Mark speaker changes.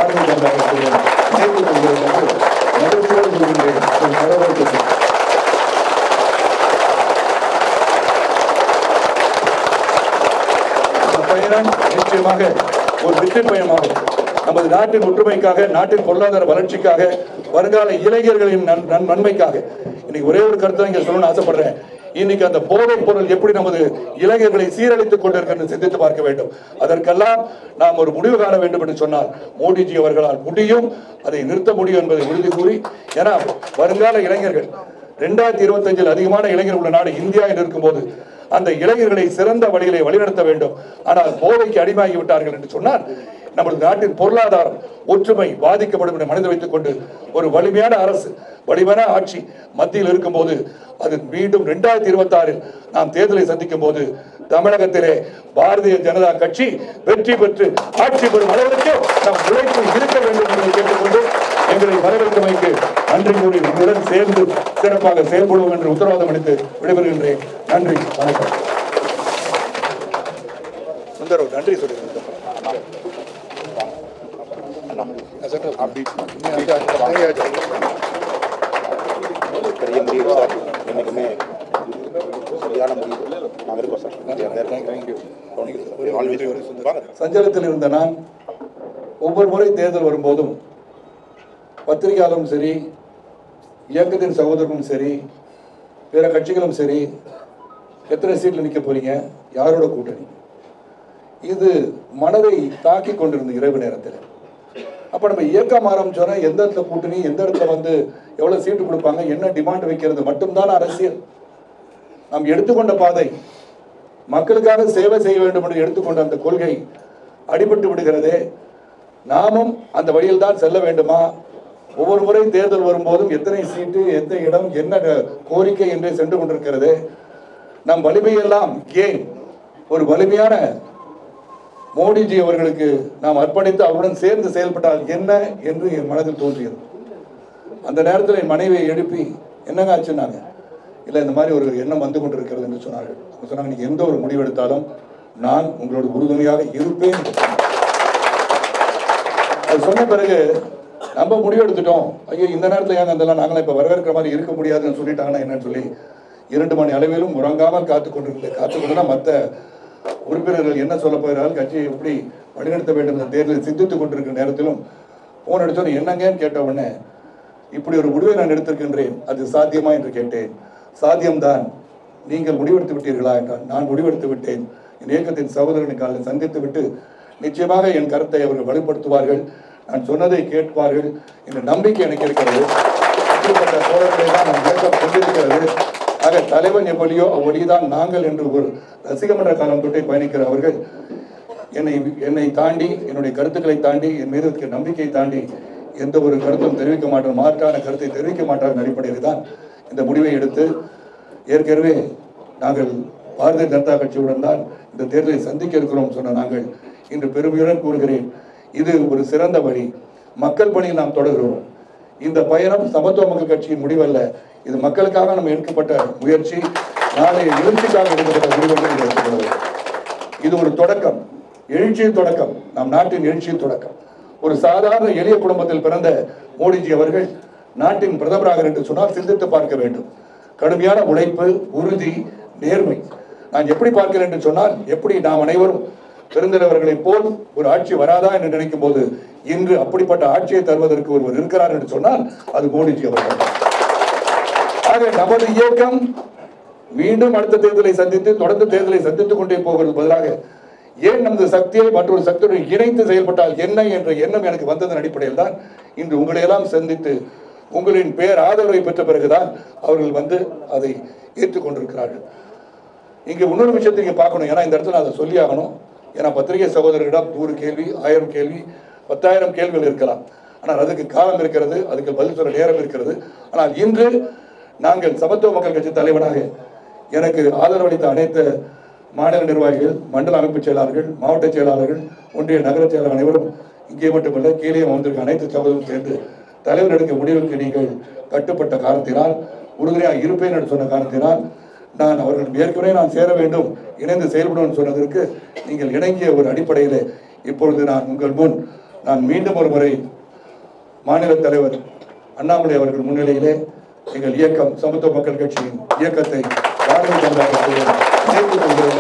Speaker 1: பாரதிய ஜனதா கட்சியுடன் இணைத்துக் கொள்கிறேன் என்று மகிழ்ச்சியோடு சொல்கின்றேன். பயணம் நிச்சயமாக ஒரு வெற்றி பயணமாகும். நமது நாட்டின் ஒற்றுமைக்காக, நாட்டின் பொருளாதார வளர்ச்சிக்காக, வருங்கால இளைஞர்களின் நன்மைக்காக இன்னைக்கு ஒரே ஒரு கருத்தை இங்க சொல்லணும்னு ஆசைப்படுறேன். இன்னைக்கு அந்த போதைப் பொருள் எப்படி நமது இளைஞர்களை சீரழித்துக் கொண்டிருக்கிறது சிந்தித்து பார்க்க வேண்டும். அதற்கெல்லாம் நாம் ஒரு முடிவு காண வேண்டும் என்று சொன்னால் மோடிஜி அவர்களால் முடியும், அதை நிறுத்த முடியும் என்பதை உறுதி கூறி, ஏன்னா வருங்கால இளைஞர்கள் 2025 அதிகமான இளைஞர் உள்ள நாடு இந்தியா என்று இருக்கும்போது அந்த இளைஞர்களை சிறந்த வழிகளை வழிநடத்த வேண்டும். ஆனால் போதைக்கு அடிமையாகி விட்டார்கள் என்று சொன்னால் நமது நாட்டின் பொருளாதாரம் ஒற்றுமை பாதிக்கப்படும் என்று மனதில் வைத்துக் கொண்டு ஒரு வலிமையான அரசு, வலிமையான ஆட்சி மத்தியில் இருக்கும் போது அது மீண்டும் 2026 நாம் தேர்தலை சந்திக்கும் போது தமிழகத்திலே பாரதிய ஜனதா கட்சி வெற்றி பெற்று ஆட்சி பெறும் அளவிற்கு நாம் உழைப்பு இருக்க வேண்டும் என்பதை கேட்டுக்கொண்டு எங்களை வரவேற்பமைக்கு நன்றி கூறி நம்முடன் சேர்ந்து சிறப்பாக செயல்படுவோம் என்று உத்தரவாதம் அளித்து விடைபெறுகின்றேன். நன்றி, வணக்கம். சுந்தரம் நன்றி சொல்லுங்கள். சஞ்சலத்தில் இருந்த நான் ஒவ்வொரு முறை தேர்தல் வரும்போதும் பத்திரிகையாளரும் சரி, இயக்கத்தின் சகோதரரும் சரி, பிற கட்சிகளும் சரி, எத்தனை சீட்டில் நிற்க போறீங்க, யாரோட கூட்டணி, இது மனதை தாக்கி கொண்டிருந்த இரவு நேரத்தில். அப்ப நம்ம இயக்கம் ஆரம்பிச்சோன்னா எந்த இடத்துல கூட்டணி, எந்த இடத்துல எவ்வளவு சீட்டு கொடுப்பாங்க, என்ன டிமாண்ட் வைக்கிறது மட்டும்தான் அரசியல். நாம் எடுத்துக்கொண்ட பாதை மக்களுக்காக சேவை செய்ய வேண்டும் என்று எடுத்துக்கொண்ட அந்த கொள்கை அடிபட்டு விடுகிறதே. நாமும் அந்த வழியில் தான் செல்ல வேண்டுமா? ஒவ்வொரு முறை தேர்தல் வரும்போதும் எத்தனை சீட்டு, எத்தனை இடம், என்ன கோரிக்கை என்றே சென்று கொண்டிருக்கிறது. நம் வலிமையெல்லாம் ஏன் ஒரு வலிமையான மோடிஜி அவர்களுக்கு நாம் அர்ப்பணித்து அவருடன் சேர்ந்து செயல்பட்டால் என்ன என்று என் மனதில் தோன்றியது. அந்த நேரத்தில் என் மனைவியை எழுப்பி என்னங்க ஆச்சுன்னாங்க. இல்லை, இந்த மாதிரி ஒரு எண்ணம் வந்து கொண்டிருக்கிறது என்று சொன்னார்கள். சொன்னாங்க, நீங்க எந்த ஒரு முடிவு எடுத்தாலும் நான் உங்களோட உறுதுணையாக இருப்பேன். அது சொன்ன பிறகு நம்ம முடிவு எடுத்துட்டோம், ஐயோ இந்த நேரத்தில் ஏங்க அதெல்லாம் நாங்களாம் இப்போ வரவேற்கிற மாதிரி இருக்க முடியாதுன்னு சொல்லிட்டாங்கன்னா என்னன்னு சொல்லி 2 மணி அளவிலும் உறங்காமல் காத்துக்கொண்டு மற்ற உறுப்பினர்கள் என்ன சொல்ல போகிறார்கள், கட்சியை எப்படி வழிநடத்த வேண்டும் என்ற தேர்தலில் சிந்தித்துக் கொண்டிருக்கிற நேரத்திலும் போன் அடிச்சோன்னு என்னங்கன்னு கேட்ட உடனே இப்படி ஒரு முடிவை நான் எடுத்திருக்கின்றேன், அது சாத்தியமா என்று கேட்டேன். சாத்தியம்தான். நீங்கள் முடிவெடுத்து விட்டீர்களா என்றால் நான் முடிவெடுத்து விட்டேன். என் இயக்கத்தின் சகோதரனை காலையில் சந்தித்து விட்டு நிச்சயமாக என் கருத்தை அவர்கள் வலுப்படுத்துவார்கள், நான் சொன்னதை கேட்பார்கள் என்ற நம்பிக்கை எனக்கு இருக்கிறது. அப்படிப்பட்ட தோழர்களை தான் நான் இயக்கம் கொண்டிருக்கிறது. ஆக தலைவன் எப்படியோ அவ்வழிதான் நாங்கள் என்று ஒரு ரசிகமன்ற காலம் தொட்டை பயணிக்கிற அவர்கள் என்னை தாண்டி, என்னுடைய கருத்துக்களை தாண்டி, என் மீது இருக்கிற நம்பிக்கையை தாண்டி எந்த ஒரு கருத்தும் தெரிவிக்க மாட்டோம், மாற்றான கருத்தை தெரிவிக்க மாட்டார்கள் அடிப்படையில் தான் இந்த முடிவை எடுத்து, ஏற்கனவே நாங்கள் பாரதிய ஜனதா கட்சியுடன் தான் இந்த தேர்தலை சந்திக்க இருக்கிறோம் சொன்ன நாங்கள் இன்று பெருமையுடன் கூறுகிறேன், இது ஒரு சிறந்த வழி. மக்கள் பணியில் நாம் தொடர்கிறோம். இந்த பயணம் சமத்துவ மக்கள் கட்சியின் முடிவல்ல, இது மக்களுக்காக நம்ம எடுக்கப்பட்ட முயற்சி, நாளைய எழுச்சிக்காக எடுக்கப்பட்ட முடிவு. இது ஒரு தொடக்கம், எழுச்சியின் தொடக்கம், நம் நாட்டின் எழுச்சியின் தொடக்கம். ஒரு சாதாரண எளிய குடும்பத்தில் பிறந்த மோடிஜி அவர்கள் நாட்டின் பிரதமராக என்று சொன்னால் சிந்தித்து பார்க்க வேண்டும். கடுமையான உழைப்பு, உறுதி, நேர்மை. நான் எப்படி பார்க்கிறேன் என்று சொன்னால், எப்படி நாம் அனைவரும் பெருந்தலைவர்களை போல் ஒரு ஆட்சி வராதா என்று நினைக்கும் போது இன்று அப்படிப்பட்ட ஆட்சியை தருவதற்கு ஒருவர் இருக்கிறார் என்று சொன்னால் அது மோடிஜி அவர்கள். ஆக நமது இயக்கம் மீண்டும் அடுத்த தேர்தலை சந்தித்து தொடர்ந்து தேர்தலை சந்தித்துக் கொண்டே போகிறது பதிலாக ஏன் நமது சக்தியை மற்றொரு சக்தியுடன் இணைத்து செயல்பட்டால் என்ன என்ற எண்ணம் எனக்கு வந்ததன் அடிப்படையில் தான் இன்று உங்களை எல்லாம் சந்தித்து உங்களின் பேர் ஆதரவை பெற்ற பிறகுதான் அவர்கள் அதை ஏற்றுக்கொண்டிருக்கிறார்கள். இங்க இன்னொரு விஷயத்தை நீங்க பார்க்கணும், ஏன்னா இந்த இடத்துல அதை சொல்லி ஆகணும். ஏன்னா பத்திரிகை சகோதரர்களிடம் 100 கேள்வி, 1000 கேள்வி, 10,000 கேள்விகள் இருக்கலாம். ஆனால் அதுக்கு காலம் இருக்கிறது, அதுக்கு பதில் சொல்ல நேரம் இருக்கிறது. ஆனால் இன்று நாங்கள் சமத்துவ மக்கள் கட்சி தலைவனாக எனக்கு ஆதரவளித்த அனைத்து மாநில நிர்வாகிகள், மண்டல அமைப்பு செயலாளர்கள், மாவட்ட செயலாளர்கள், ஒன்றிய நகர செயலாளர் அனைவரும் இங்கே மட்டுமல்ல கீழே வந்திருக்க அனைத்து சகோதரரும் சேர்ந்து தலைவர் எடுக்க முடிவுக்கு நீங்கள் கட்டுப்பட்ட காரணத்தினால், உறுதுணையாக இருப்பேன் என்று சொன்ன காரணத்தினால், நான் அவர்கள் ஏற்கனவே நான் சேர வேண்டும், இணைந்து செயல்படும் சொன்னதற்கு நீங்கள் இணங்கிய ஒரு அடிப்படையில் இப்பொழுது நான் உங்கள் முன் நான் மீண்டும் ஒரு முறை மாநில தலைவர் அண்ணாமலை அவர்கள் முன்னிலையிலே எங்கள் இயக்கம் சமத்துவ மக்கள் கட்சியின் இயக்கத்தை பாரதிய ஜனதா கட்சியுடன் இணைத்துக் கொள்கிறேன்.